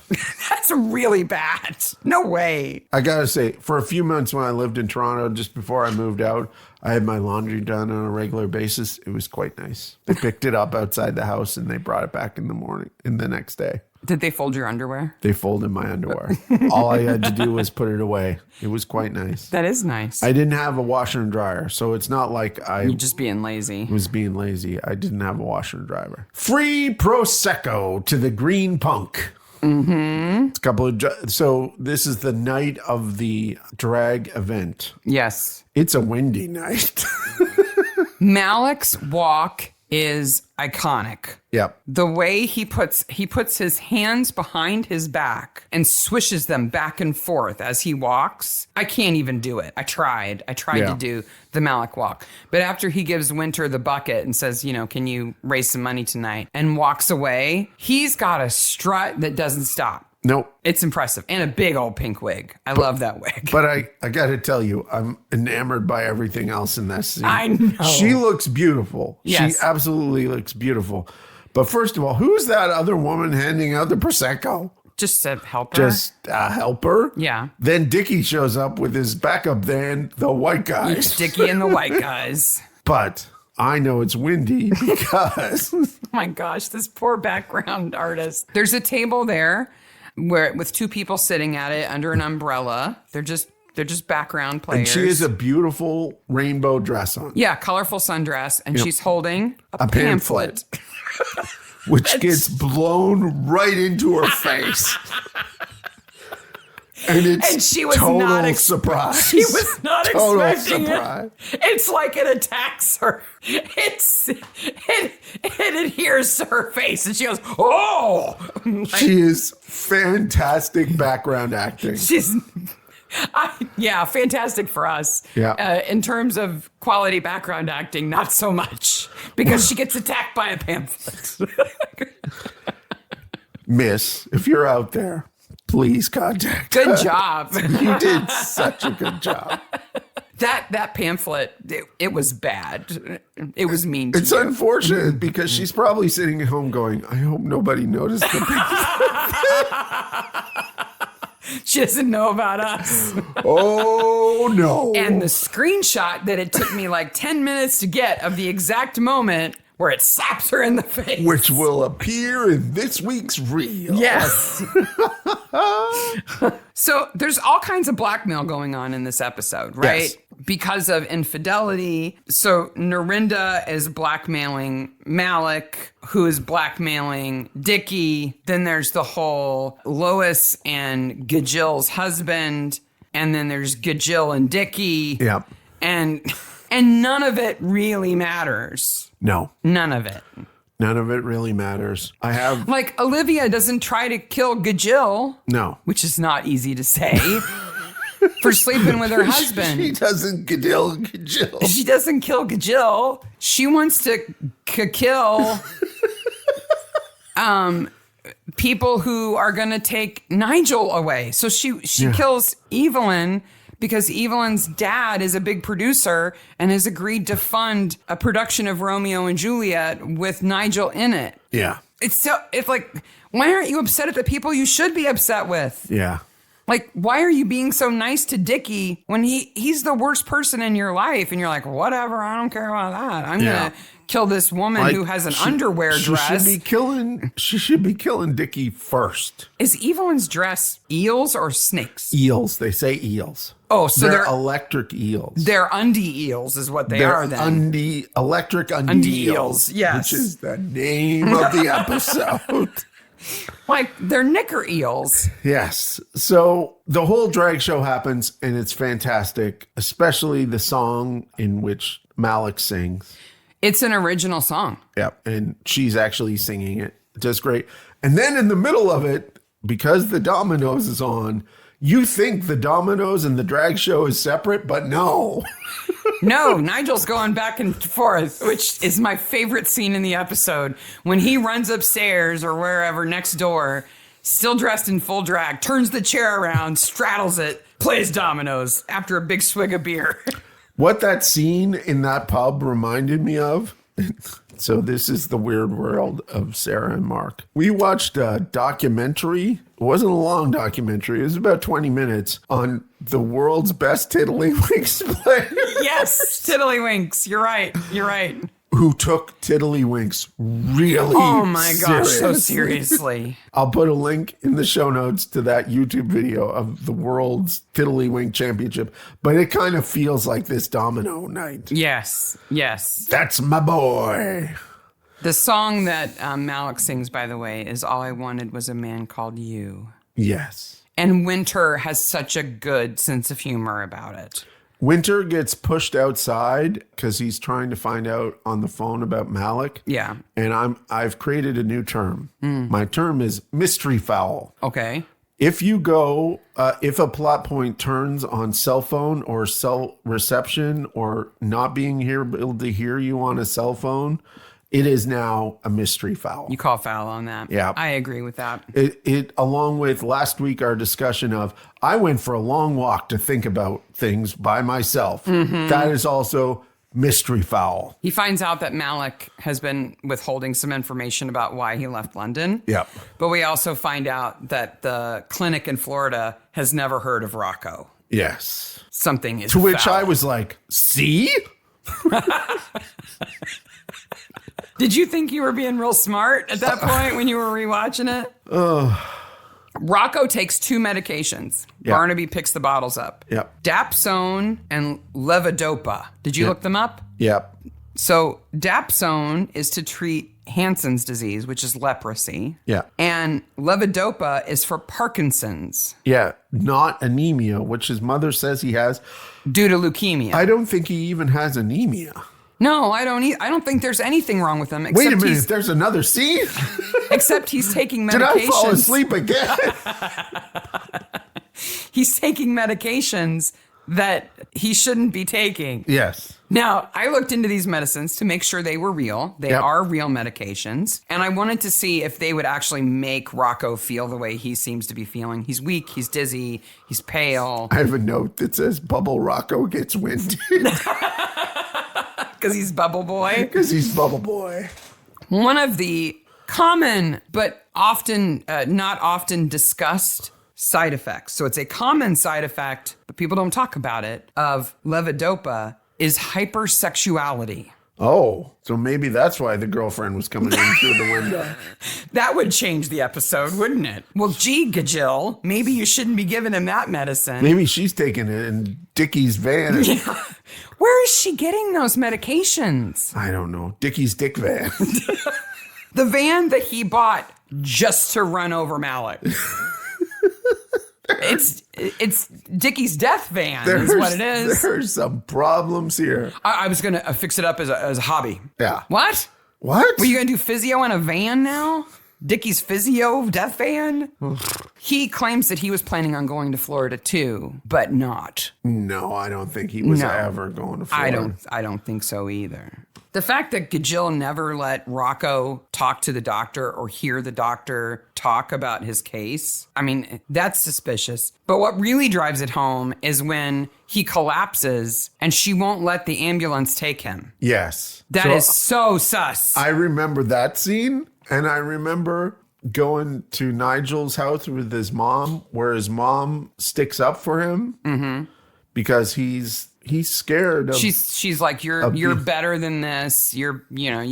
That's really bad. No way. I gotta say, for a few months when I lived in Toronto, just before I moved out, I had my laundry done on a regular basis. It was quite nice. They picked it up outside the house and they brought it back in the morning and the next day. Did they fold your underwear? They folded my underwear. All I had to do was put it away. It was quite nice. That is nice. I didn't have a washer and dryer, so it's not like I You're just being lazy. was being lazy. I didn't have a washer and dryer. Free Prosecco to the Green Punk. Mm-hmm. It's a couple of so this is the night of the drag event. Yes. It's a windy night. Malik's walk is iconic. Yep. The way he puts his hands behind his back and swishes them back and forth as he walks. I can't even do it. I tried to do the Malik walk. But after he gives Winter the bucket and says, can you raise some money tonight, and walks away, he's got a strut that doesn't stop. Nope. It's impressive. And a big old pink wig. I love that wig. But I got to tell you, I'm enamored by everything else in that scene. I know. She looks beautiful. Yes. She absolutely looks beautiful. But first of all, who's that other woman handing out the Prosecco? Just a helper. Just a helper? Yeah. Then Dickie shows up with his backup band, the white guys. Dickie and the white guys. But I know it's Windy because... Oh my gosh, this poor background artist. There's a table there with two people sitting at it under an umbrella. They're just background players. And she has a beautiful rainbow dress on. Yeah, colorful sundress. And she's holding a pamphlet. Which gets blown right into her face. And she was total not surprise. She was not total expecting surprise. it. It's like it attacks her. It adheres to her face, and she goes, "Oh!" She is fantastic background acting. Fantastic for us. Yeah. In terms of quality background acting, not so much because she gets attacked by a pamphlet. Miss, if you're out there, please contact Good us. job. You did such a good job. That pamphlet, it was bad. It was mean to It's you. unfortunate because she's probably sitting at home going, I hope nobody noticed the pamphlet. She doesn't know about us. Oh, no. And the screenshot that it took me like 10 minutes to get of the exact moment where it slaps her in the face. Which will appear in this week's reel. Yes. So there's all kinds of blackmail going on in this episode, right? Yes. Because of infidelity. So Narinda is blackmailing Malik, who is blackmailing Dickie. Then there's the whole Lois and Gajil's husband. And then there's Gajil and Dickie. Yep. And none of it really matters. No. None of it. None of it really matters. I have... Like, Olivia doesn't try to kill Gajil. No. Which is not easy to say. For sleeping with her husband. She doesn't kill Gajil. She doesn't kill Gajil. She wants to kill people who are going to take Nigel away. So she kills Evelyn because Evelyn's dad is a big producer and has agreed to fund a production of Romeo and Juliet with Nigel in it. Yeah. It's like, why aren't you upset at the people you should be upset with? Yeah. Like, why are you being so nice to Dickie when he's the worst person in your life? And you're like, whatever, I don't care about that. I'm going to kill this woman who has an underwear dress. She should be killing Dickie first. Is Evelyn's dress eels or snakes? Eels. They say eels. Oh, so they're electric eels. They're Undy eels is what they are then. Electric Undy Undy eels. Yes. Which is the name of the episode. Like, they're knicker eels. Yes. So the whole drag show happens and it's fantastic, especially the song in which Malik sings. It's an original song. Yep. And she's actually singing it. Just great. And then in the middle of it, because the Dominoes is on, you think the Dominoes and the drag show is separate, but no. No, Nigel's going back and forth, which is my favorite scene in the episode. When he runs upstairs or wherever next door, still dressed in full drag, turns the chair around, straddles it, plays dominoes after a big swig of beer. What that scene in that pub reminded me of, so this is the weird world of Sarah and Mark. We watched a documentary. It wasn't a long documentary. It was about 20 minutes on the world's best tiddlywinks player. Yes, tiddlywinks. You're right. You're right. Who took tiddlywinks really Oh my gosh, so seriously. seriously. I'll put a link in the show notes to that YouTube video of the world's tiddlywink championship, but it kind of feels like this domino night. Yes, yes. That's my boy. The song that Malik sings, by the way, is All I Wanted Was a Man Called You. Yes. And Winter has such a good sense of humor about it. Winter gets pushed outside because he's trying to find out on the phone about Malik. Yeah. And I've created a new term. My term is mystery foul. Okay. If you go, if a plot point turns on cell phone or cell reception or not being able to hear you on a cell phone, it is now a mystery foul. You call foul on that. Yeah. I agree with that. It along with last week, our discussion of, I went for a long walk to think about things by myself. That is also mystery foul. He finds out that Malik has been withholding some information about why he left London. Yep. But we also find out that the clinic in Florida has never heard of Rocco. Yes. Something is To which foul. I was like, see? Did you think you were being real smart at that point when you were rewatching it? Rocco takes 2 medications. Yeah. Barnaby picks the bottles up. Yep. Dapsone and levodopa. Did you look them up? Yep. So Dapsone is to treat Hansen's disease, which is leprosy. Yeah. And levodopa is for Parkinson's Yeah. Not anemia, which his mother says he has. due to leukemia. I don't think he even has anemia. No, I don't think there's anything wrong with him. Wait a minute, there's another scene? Except he's taking medications. Did I fall asleep again? He's taking medications that he shouldn't be taking. Yes. Now, I looked into these medicines to make sure they were real. They are real medications. And I wanted to see if they would actually make Rocco feel the way he seems to be feeling. He's weak, he's dizzy, he's pale. I have a note that says Bubble Rocco gets winded. Because he's Bubble Boy. Because he's Bubble Boy. One of the common, but often not often discussed side effects. So it's a common side effect, but people don't talk about it, of levodopa is hypersexuality. Oh, so maybe that's why the girlfriend was coming in through the window. That would change the episode, wouldn't it? Well, gee, Gajil, maybe you shouldn't be giving him that medicine. Maybe she's taking it in Dickie's van. Yeah. Where is she getting those medications? I don't know. Dickie's dick van. The van that he bought just to run over Malik. It's Dickie's death van is what it is. There's some problems here. I was going to fix it up as a hobby. Yeah. What? What? Were you going to do physio in a van now? Dickie's physio death van? He claims that he was planning on going to Florida too, but not. No, I don't think he was ever going to Florida. I don't think so either. The fact that Gajil never let Rocco talk to the doctor or hear the doctor talk about his case, I mean, that's suspicious. But what really drives it home is when he collapses and she won't let the ambulance take him. Yes. That is so sus. I remember that scene, and I remember going to Nigel's house with his mom, where his mom sticks up for him because he's scared of. She's like, you're better than this. You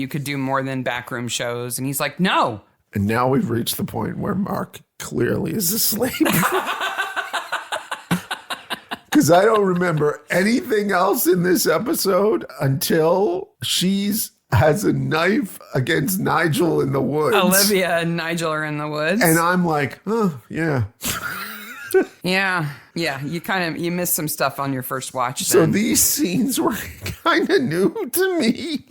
could do more than backroom shows. And he's like, no. And now we've reached the point where Mark clearly is asleep. Because I don't remember anything else in this episode until has a knife against Nigel in the woods. Olivia and Nigel are in the woods. And I'm like, oh, yeah. Yeah. You missed some stuff on your first watch. So then. these scenes were kind of new to me.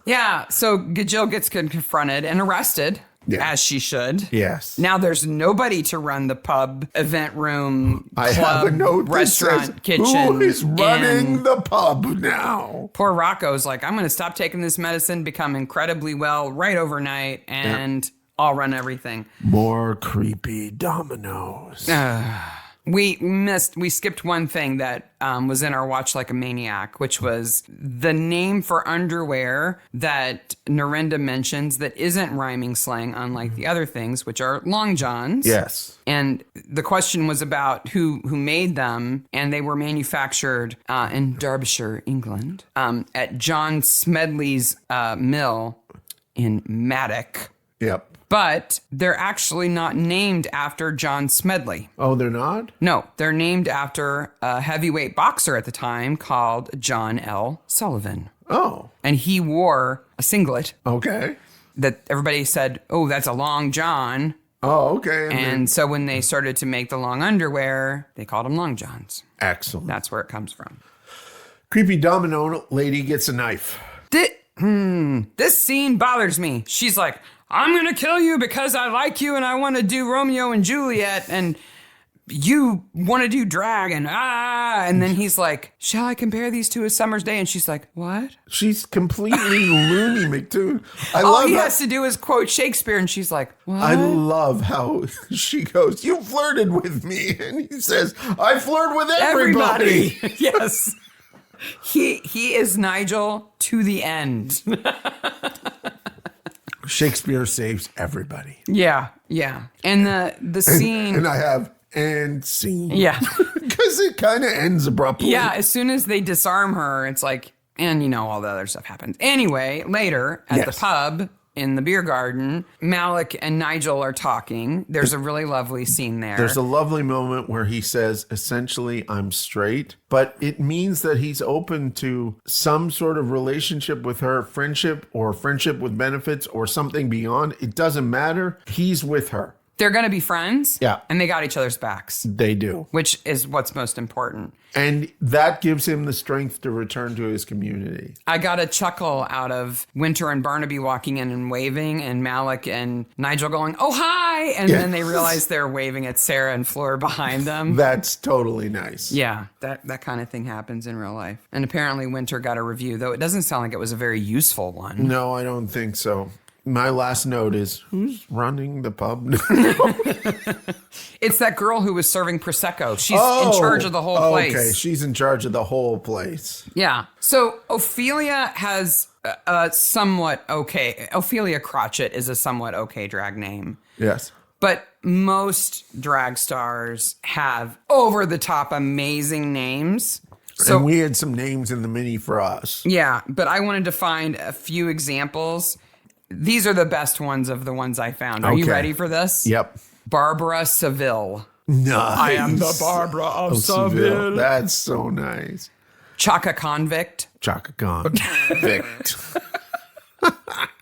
Yeah. So Gajil gets confronted and arrested, as she should. Yes. Now there's nobody to run the pub, event room, I club, have a note that restaurant, says, kitchen. who is running inn. the pub now? Poor Rocco's like, I'm going to stop taking this medicine, become incredibly well right overnight, and I'll run everything. More creepy dominoes. We skipped one thing that was in our Watch Like a Maniac, which was the name for underwear that Narendra mentions that isn't rhyming slang, unlike the other things, which are long johns. Yes. And the question was about who made them, and they were manufactured in Derbyshire, England, at John Smedley's mill in Maddock. Yep. But they're actually not named after John Smedley. Oh, they're not? No, they're named after a heavyweight boxer at the time called John L. Sullivan. Oh. And he wore a singlet Okay. that everybody said, oh, that's a long john. Oh, okay. And so when they started to make the long underwear, they called them long johns. Excellent. That's where it comes from. Creepy domino lady gets a knife. This scene bothers me. She's like, I'm going to kill you because I like you and I want to do Romeo and Juliet. And you want to do drag and then he's like, shall I compare these to A Summer's Day? And she's like, what? She's completely Looney McToon. All he has to do is quote Shakespeare, and she's like, what? I love how she goes, you flirted with me. And he says, I flirt with everybody. Yes. He is Nigel to the end. Shakespeare saves everybody. Yeah. And the scene. And I have and scene. Yeah. Because it kind of ends abruptly. Yeah, as soon as they disarm her, it's like, and all the other stuff happens. Anyway, later at the pub in the beer garden, Malik and Nigel are talking. There's a really lovely scene there. There's a lovely moment where he says, essentially, I'm straight, but it means that he's open to some sort of relationship with her, friendship with benefits or something beyond. It doesn't matter. He's with her. They're going to be friends. Yeah. And they got each other's backs. They do. Which is what's most important. And that gives him the strength to return to his community. I got a chuckle out of Winter and Barnaby walking in and waving, and Malik and Nigel going, oh, hi. And then they realize they're waving at Sarah and Fleur behind them. That's totally nice. Yeah, that kind of thing happens in real life. And apparently Winter got a review, though it doesn't sound like it was a very useful one. No, I don't think so. My last note is, who's running the pub? It's that girl who was serving Prosecco. She's in charge of the whole place. Okay, she's in charge of the whole place. Yeah. So Ophelia has a somewhat okay. Ophelia Crotchet is a somewhat okay drag name. Yes. But most drag stars have over-the-top amazing names. So and we had some names in the mini for us. Yeah, but I wanted to find a few examples. These are the best ones of the ones I found. Are you ready for this? Yep. Barbara Seville. Nice. I am the Barbara of Seville. That's so nice. Chaka Convict. Chaka Convict.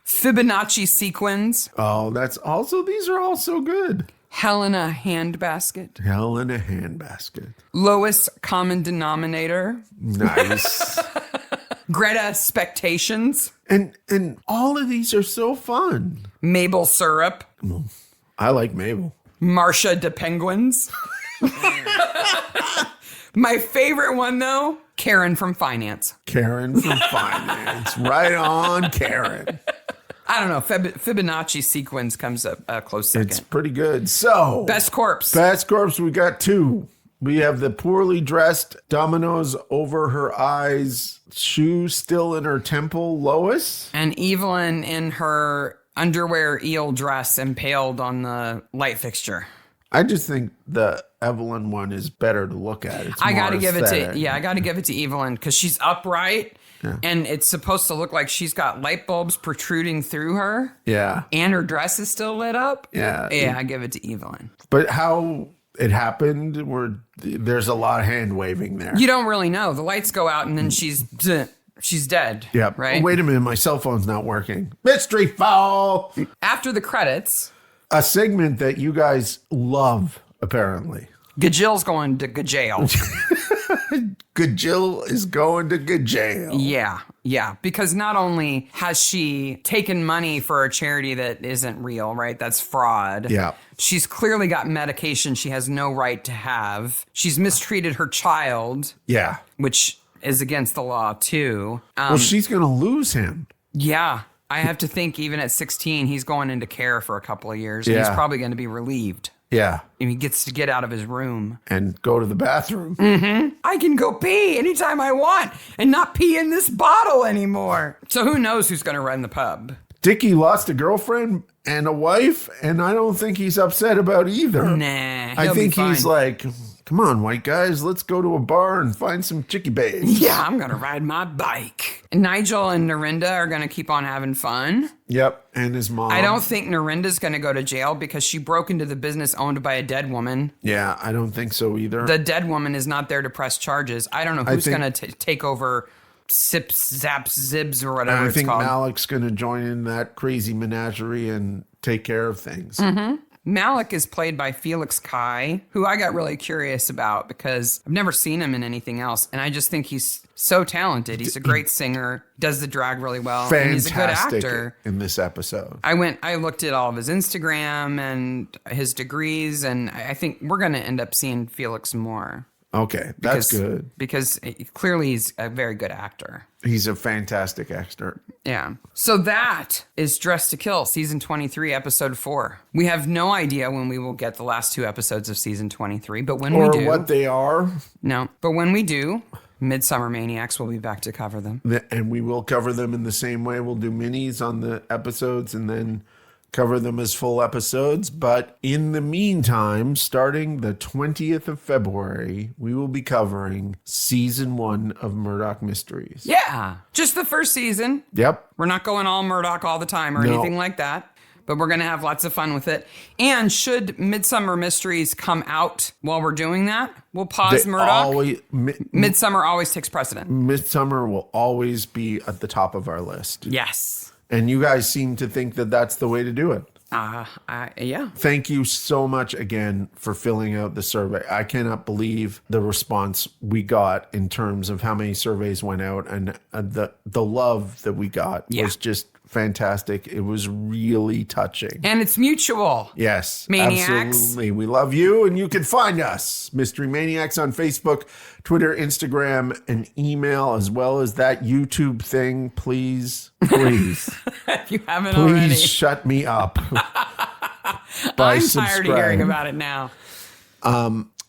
Fibonacci Sequins. Oh, these are all so good. Helena Handbasket. Helena Handbasket. Lowest Common Denominator. Nice. Greta Spectations. And all of these are so fun. Maple Syrup. I like Mabel. Marcia de Penguins. My favorite one, though, Karen from Finance. Karen from Finance. Right on, Karen. I don't know. Fibonacci Sequins comes up a close second. It's pretty good. So, Best Corpse. Best Corpse, we got two. We have the poorly dressed, dominoes over her eyes, shoes still in her temple, Lois. And Evelyn in her underwear eel dress impaled on the light fixture. I just think the Evelyn one is better to look at. I got to give it to Evelyn because she's upright. Yeah. And it's supposed to look like she's got light bulbs protruding through her. Yeah. And her dress is still lit up. Yeah. Yeah, I give it to Evelyn. But how it happened, there's a lot of hand waving there. You don't really know. The lights go out and then she's dead. Yeah. Right? Oh, wait a minute. My cell phone's not working. Mystery foul. After the credits. A segment that you guys love, apparently. Gajill's going to Gajail. Gajill is going to Gajail. Yeah. Because not only has she taken money for a charity that isn't real, right? That's fraud. Yeah. She's clearly got medication she has no right to have. She's mistreated her child. Yeah. Which is against the law, too. Well, she's going to lose him. Yeah. I have to think even at 16, he's going into care for a couple of years. And he's probably going to be relieved. Yeah. And he gets to get out of his room. And go to the bathroom. Mm-hmm. I can go pee anytime I want and not pee in this bottle anymore. So who knows who's going to run the pub? Dickie lost a girlfriend and a wife, and I don't think he's upset about either. Nah, I think he's like, come on, white guys, let's go to a bar and find some chickie babes. Yeah, I'm going to ride my bike. Nigel and Narinda are going to keep on having fun. Yep, and his mom. I don't think Narinda's going to go to jail because she broke into the business owned by a dead woman. Yeah, I don't think so either. The dead woman is not there to press charges. I don't know who's going to take over Sips, Zaps, Zibs, or whatever it's called. I think Malik's going to join in that crazy menagerie and take care of things. Mm-hmm. Malik is played by Felix Kai, who I got really curious about because I've never seen him in anything else. And I just think he's so talented. He's a great singer, does the drag really well. Fantastic and he's a good actor. In this episode. I looked at all of his Instagram and his degrees, and I think we're going to end up seeing Felix more. Okay, that's good. Because clearly he's a very good actor. He's a fantastic actor. Yeah. So that is Dressed to Kill, season 23, episode 4. We have no idea when we will get the last 2 episodes of season 23, but when we do... Or what they are. No, but when we do, Midsomer Maniacs will be back to cover them. And we will cover them in the same way. We'll do minis on the episodes and then cover them as full episodes. But in the meantime, starting the 20th of February, we will be covering season 1 of Murdoch Mysteries. Yeah, just the first season. Yep. We're not going all Murdoch all the time or anything like that. But we're going to have lots of fun with it. And should Midsummer Mysteries come out while we're doing that, we'll pause Murdoch. Midsummer always takes precedent. Midsummer will always be at the top of our list. Yes. And you guys seem to think that that's the way to do it. Yeah. Thank you so much again for filling out the survey. I cannot believe the response we got in terms of how many surveys went out, and the love that we got was just fantastic. It was really touching. And it's mutual. Yes, Maniacs. absolutely. We love you, and you can find us, Mystery Maniacs, on Facebook, Twitter, Instagram, and email, as well as that YouTube thing. Please, If you haven't already. please shut me up. I'm tired of hearing about it now.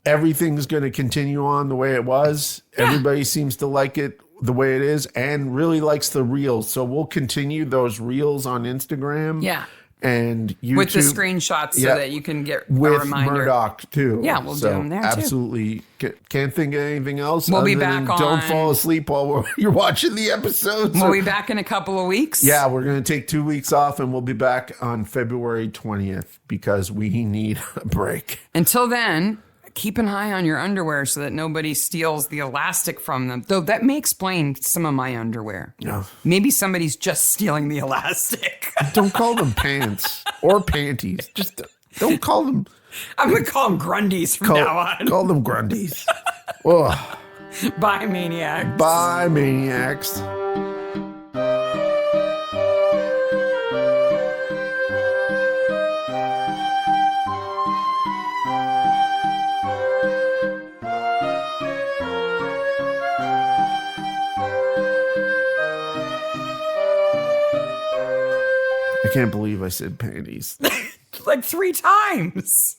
Everything's going to continue on the way it was. Yeah. Everybody seems to like it the way it is and really likes the reels. So we'll continue those reels on Instagram. Yeah. And YouTube. With the screenshots so that you can get with a reminder. Murdoch too. Yeah, we'll do them there absolutely too. Can't think of anything else. We'll be back on. Don't fall asleep while you're watching the episodes. We'll be back in a couple of weeks. Yeah, we're going to take 2 weeks off and we'll be back on February 20th because we need a break. Until then, keep an eye on your underwear so that nobody steals the elastic from them. Though that may explain some of my underwear. Yeah. Maybe somebody's just stealing the elastic. Don't call them pants or panties. Just don't call them. I'm going to call them Grundies from now on. Call them Grundies. Oh. Bye, Maniacs. Bye, Maniacs. I can't believe I said panties. Like 3 times.